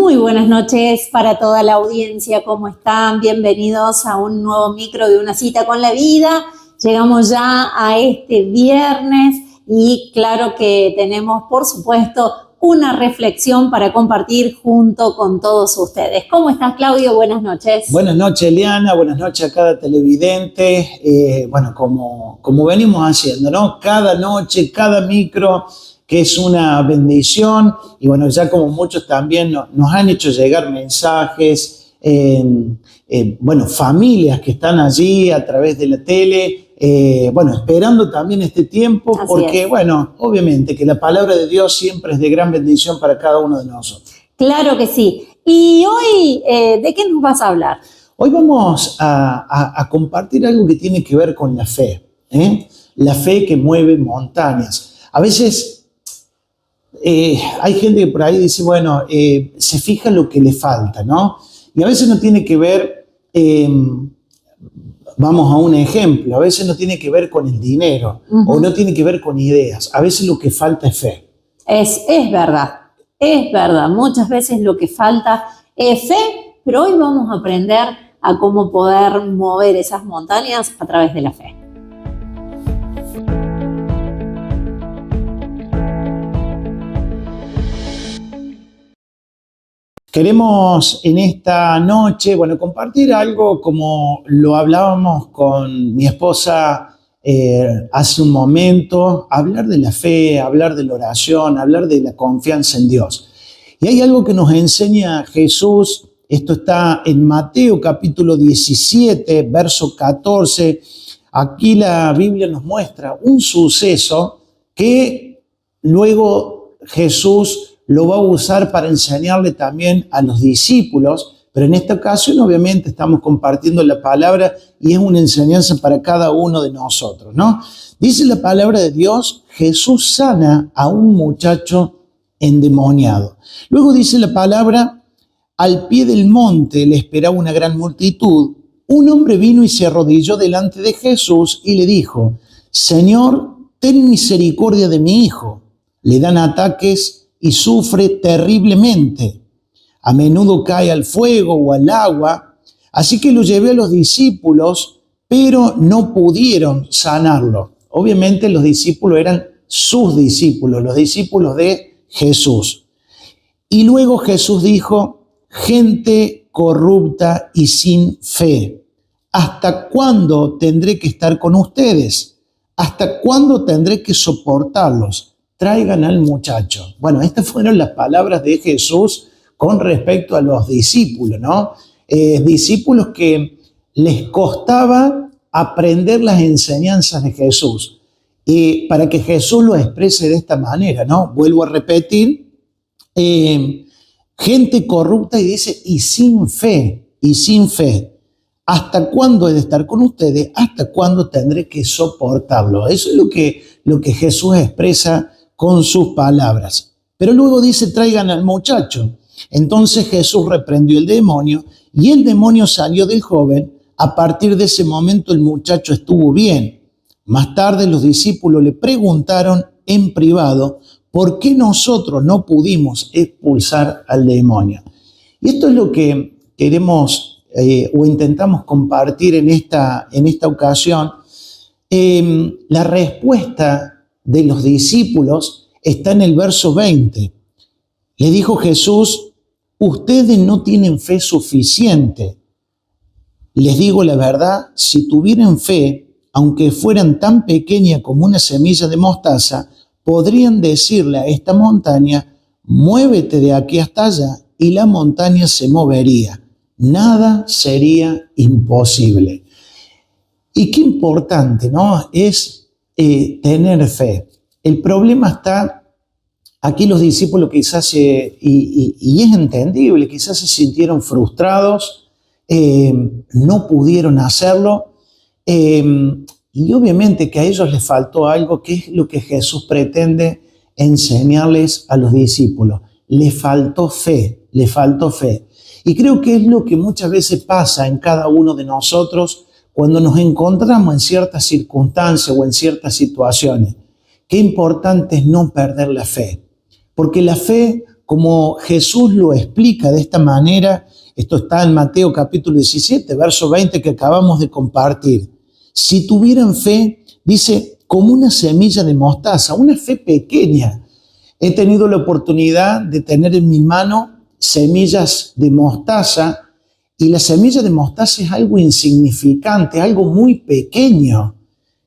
Muy buenas noches para toda la audiencia, ¿cómo están? Bienvenidos a un nuevo micro de Una Cita con la Vida. Llegamos ya a este viernes y claro que tenemos, por supuesto, una reflexión para compartir junto con todos ustedes. ¿Cómo estás, Claudio? Buenas noches. Buenas noches, Eliana. Buenas noches a cada televidente. Como venimos haciendo, ¿no? Cada noche, cada micro, que es una bendición. Y bueno, ya como muchos también nos han hecho llegar mensajes, familias que están allí a través de la tele, esperando también este tiempo, Así porque, es. Obviamente que la palabra de Dios siempre es de gran bendición para cada uno de nosotros. Claro que sí. Y hoy, ¿de qué nos vas a hablar? Hoy vamos a compartir algo que tiene que ver con la fe, ¿eh? La fe que mueve montañas. A veces hay gente que por ahí dice, se fija lo que le falta, ¿no? Y a veces no tiene que ver, vamos a un ejemplo, a veces no tiene que ver con el dinero, o no tiene que ver con ideas, a veces lo que falta es fe. Es verdad, muchas veces lo que falta es fe, pero hoy vamos a aprender a cómo poder mover esas montañas a través de la fe. Queremos en esta noche, compartir algo como lo hablábamos con mi esposa hace un momento, hablar de la fe, hablar de la oración, hablar de la confianza en Dios. Y hay algo que nos enseña Jesús, esto está en Mateo capítulo 17, verso 14. Aquí la Biblia nos muestra un suceso que luego Jesús lo va a usar para enseñarle también a los discípulos, pero en esta ocasión obviamente estamos compartiendo la palabra y es una enseñanza para cada uno de nosotros, ¿no? Dice la palabra de Dios, Jesús sana a un muchacho endemoniado. Luego dice la palabra, al pie del monte le esperaba una gran multitud. Un hombre vino y se arrodilló delante de Jesús y le dijo, Señor, ten misericordia de mi hijo. Le dan ataques y sufre terriblemente. A menudo cae al fuego o al agua, así que lo llevé a los discípulos, pero no pudieron sanarlo. Obviamente los discípulos eran sus discípulos, los discípulos de Jesús. Y luego Jesús dijo, gente corrupta y sin fe, ¿hasta cuándo tendré que estar con ustedes? ¿Hasta cuándo tendré que soportarlos? Traigan al muchacho. Bueno, estas fueron las palabras de Jesús con respecto a los discípulos, ¿no? Discípulos que les costaba aprender las enseñanzas de Jesús. Y para que Jesús lo exprese de esta manera, ¿no? Vuelvo a repetir, gente corrupta y dice, y sin fe. ¿Hasta cuándo he de estar con ustedes? ¿Hasta cuándo tendré que soportarlo? Eso es lo que Jesús expresa con sus palabras. Pero luego dice, traigan al muchacho. Entonces Jesús reprendió el demonio y el demonio salió del joven. A partir de ese momento el muchacho estuvo bien. Más tarde los discípulos le preguntaron en privado, ¿por qué nosotros no pudimos expulsar al demonio? Y esto es lo que queremos o intentamos compartir en esta ocasión. La respuesta de los discípulos está en el verso 20. Le dijo Jesús, ustedes no tienen fe suficiente. Les digo la verdad, si tuvieran fe, aunque fueran tan pequeña como una semilla de mostaza, podrían decirle a esta montaña, muévete de aquí hasta allá, y la montaña se movería. Nada sería imposible. Y qué importante, ¿no? Es tener fe. El problema está, aquí los discípulos quizás, y es entendible, quizás se sintieron frustrados, no pudieron hacerlo, y obviamente que a ellos les faltó algo, que es lo que Jesús pretende enseñarles a los discípulos. Les faltó fe. Y creo que es lo que muchas veces pasa en cada uno de nosotros cuando nos encontramos en ciertas circunstancias o en ciertas situaciones. Qué importante es no perder la fe, porque la fe como Jesús lo explica de esta manera, esto está en Mateo capítulo 17, verso 20 que acabamos de compartir. Si tuvieran fe, dice, como una semilla de mostaza, una fe pequeña. He tenido la oportunidad de tener en mi mano semillas de mostaza, y la semilla de mostaza es algo insignificante, algo muy pequeño,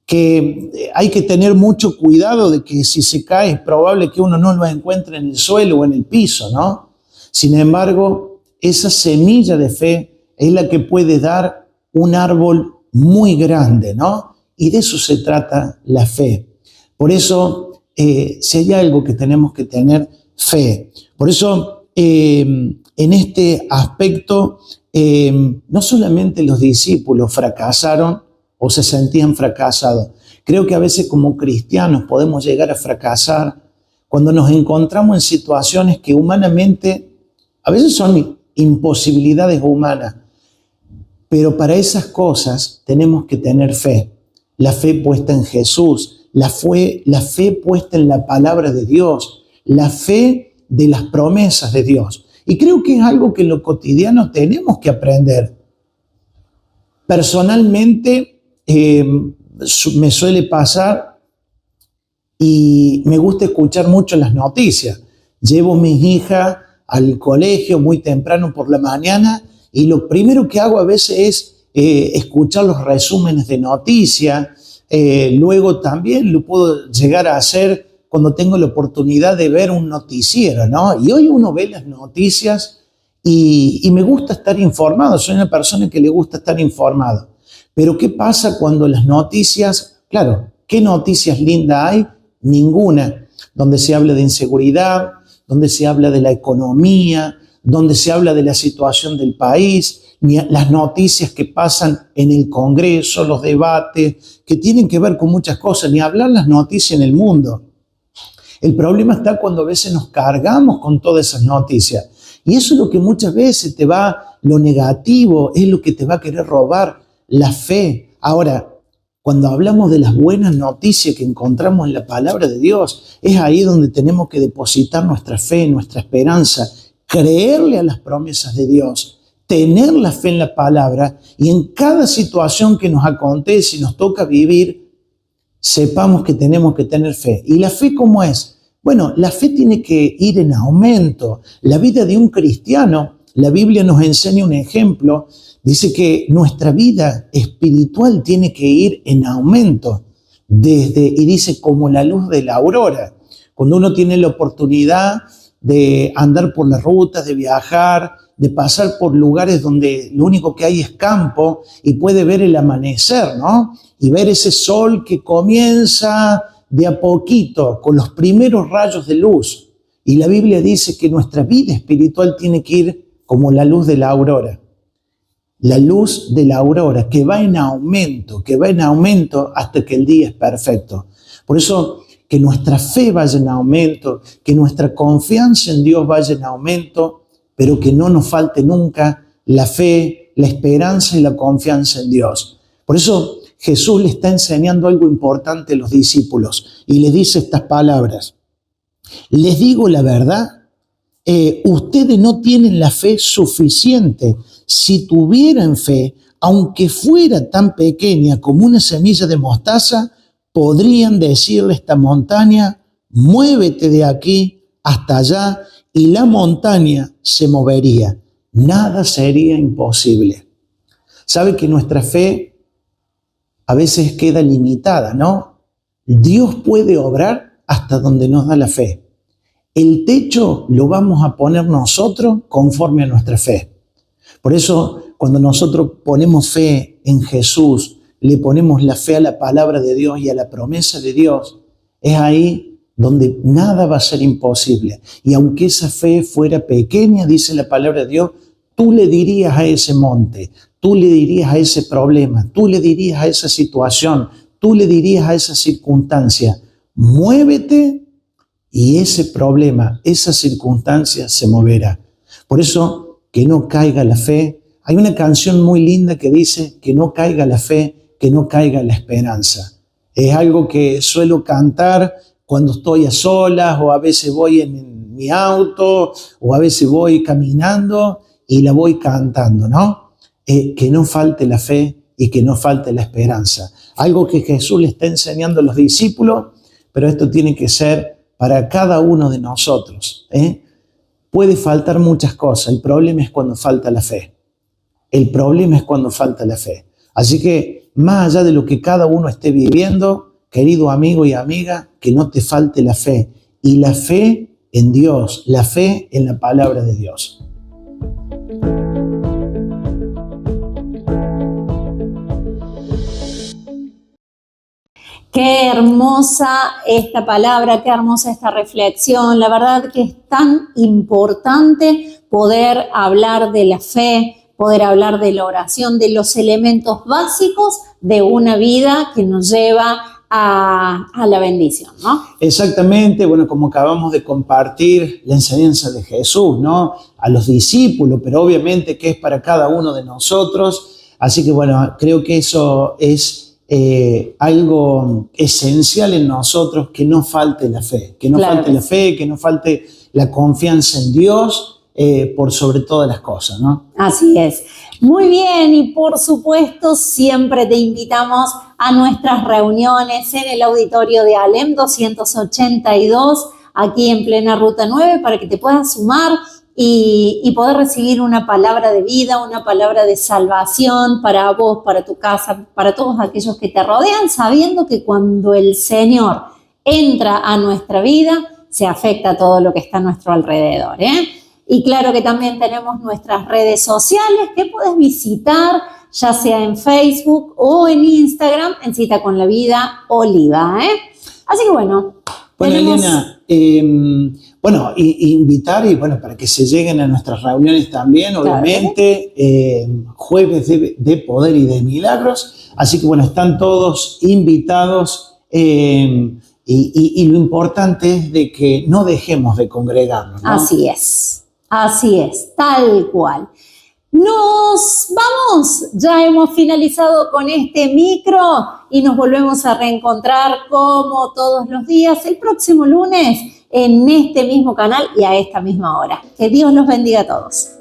que hay que tener mucho cuidado de que si se cae es probable que uno no lo encuentre en el suelo o en el piso, ¿no? Sin embargo, esa semilla de fe es la que puede dar un árbol muy grande, ¿no? Y de eso se trata la fe. Por eso, si hay algo que tenemos que tener, fe. Por eso, en este aspecto, no solamente los discípulos fracasaron o se sentían fracasados. Creo que a veces como cristianos podemos llegar a fracasar cuando nos encontramos en situaciones que humanamente a veces son imposibilidades humanas, pero para esas cosas tenemos que tener fe. La fe puesta en Jesús, la fe puesta en la palabra de Dios, la fe de las promesas de Dios. Y creo que es algo que en lo cotidiano tenemos que aprender. Personalmente, me suele pasar y me gusta escuchar mucho las noticias. Llevo a mis hijas al colegio muy temprano por la mañana y lo primero que hago a veces es escuchar los resúmenes de noticias. Luego también lo puedo llegar a hacer cuando tengo la oportunidad de ver un noticiero, ¿no? Y hoy uno ve las noticias y me gusta estar informado. Soy una persona que le gusta estar informado. Pero ¿qué pasa cuando las noticias, claro, qué noticias lindas hay? Ninguna. Donde se habla de inseguridad, donde se habla de la economía, donde se habla de la situación del país, ni las noticias que pasan en el Congreso, los debates, que tienen que ver con muchas cosas, ni hablar las noticias en el mundo. El problema está cuando a veces nos cargamos con todas esas noticias. Y eso es lo que muchas veces lo negativo, es lo que te va a querer robar la fe. Ahora, cuando hablamos de las buenas noticias que encontramos en la palabra de Dios, es ahí donde tenemos que depositar nuestra fe, nuestra esperanza, creerle a las promesas de Dios, tener la fe en la palabra y en cada situación que nos acontece y nos toca vivir, sepamos que tenemos que tener fe. ¿Y la fe cómo es? Bueno, la fe tiene que ir en aumento. La vida de un cristiano, la Biblia nos enseña un ejemplo. Dice que nuestra vida espiritual tiene que ir en aumento, y dice como la luz de la aurora. Cuando uno tiene la oportunidad de andar por las rutas, de viajar, de pasar por lugares donde lo único que hay es campo y puede ver el amanecer, ¿no? Y ver ese sol que comienza de a poquito, con los primeros rayos de luz. Y la Biblia dice que nuestra vida espiritual tiene que ir como la luz de la aurora. La luz de la aurora que va en aumento hasta que el día es perfecto. Por eso que nuestra fe vaya en aumento, que nuestra confianza en Dios vaya en aumento, pero que no nos falte nunca la fe, la esperanza y la confianza en Dios. Por eso Jesús le está enseñando algo importante a los discípulos y les dice estas palabras. Les digo la verdad, ustedes no tienen la fe suficiente. Si tuvieran fe, aunque fuera tan pequeña como una semilla de mostaza, podrían decirle a esta montaña, muévete de aquí hasta allá, y la montaña se movería. Nada sería imposible. ¿Sabe que nuestra fe a veces queda limitada, no? Dios puede obrar hasta donde nos da la fe. El techo lo vamos a poner nosotros conforme a nuestra fe. Por eso, cuando nosotros ponemos fe en Jesús, le ponemos la fe a la palabra de Dios y a la promesa de Dios, es ahí donde nada va a ser imposible. Y aunque esa fe fuera pequeña, dice la palabra de Dios, tú le dirías a ese monte, tú le dirías a ese problema, tú le dirías a esa situación, tú le dirías a esa circunstancia, muévete y ese problema, esa circunstancia se moverá. Por eso, que no caiga la fe. Hay una canción muy linda que dice que no caiga la fe, que no caiga la esperanza. Es algo que suelo cantar cuando estoy a solas o a veces voy en mi auto, o a veces voy caminando y la voy cantando, ¿no? Que no falte la fe y que no falte la esperanza. Algo que Jesús le está enseñando a los discípulos, pero esto tiene que ser para cada uno de nosotros. Puede faltar muchas cosas, el problema es cuando falta la fe. El problema es cuando falta la fe. Así que, más allá de lo que cada uno esté viviendo, querido amigo y amiga, que no te falte la fe. Y la fe en Dios, la fe en la palabra de Dios. Qué hermosa esta palabra, qué hermosa esta reflexión. La verdad que es tan importante poder hablar de la fe, poder hablar de la oración, de los elementos básicos de una vida que nos lleva a la bendición, ¿no? Exactamente, bueno, como acabamos de compartir la enseñanza de Jesús, ¿no? A los discípulos, pero obviamente que es para cada uno de nosotros. Así que bueno, creo que eso es algo esencial en nosotros, que no falte la fe, que no falte la fe, que no falte la confianza en Dios por sobre todas las cosas, ¿no? Así es. Muy bien, y por supuesto siempre te invitamos a nuestras reuniones en el auditorio de Alem 282, aquí en plena Ruta 9, para que te puedas sumar y poder recibir una palabra de vida, una palabra de salvación para vos, para tu casa, para todos aquellos que te rodean, sabiendo que cuando el Señor entra a nuestra vida, se afecta todo lo que está a nuestro alrededor, Y claro que también tenemos nuestras redes sociales que puedes visitar, ya sea en Facebook o en Instagram, en Cita con la Vida Oliva, Así que bueno. Bueno, Eliana, invitar y bueno, para que se lleguen a nuestras reuniones también, obviamente, jueves de poder y de milagros. Así que bueno, están todos invitados y lo importante es de que no dejemos de congregarnos, ¿no? Así es, tal cual. Nos vamos, ya hemos finalizado con este micro y nos volvemos a reencontrar como todos los días el próximo lunes en este mismo canal y a esta misma hora. Que Dios los bendiga a todos.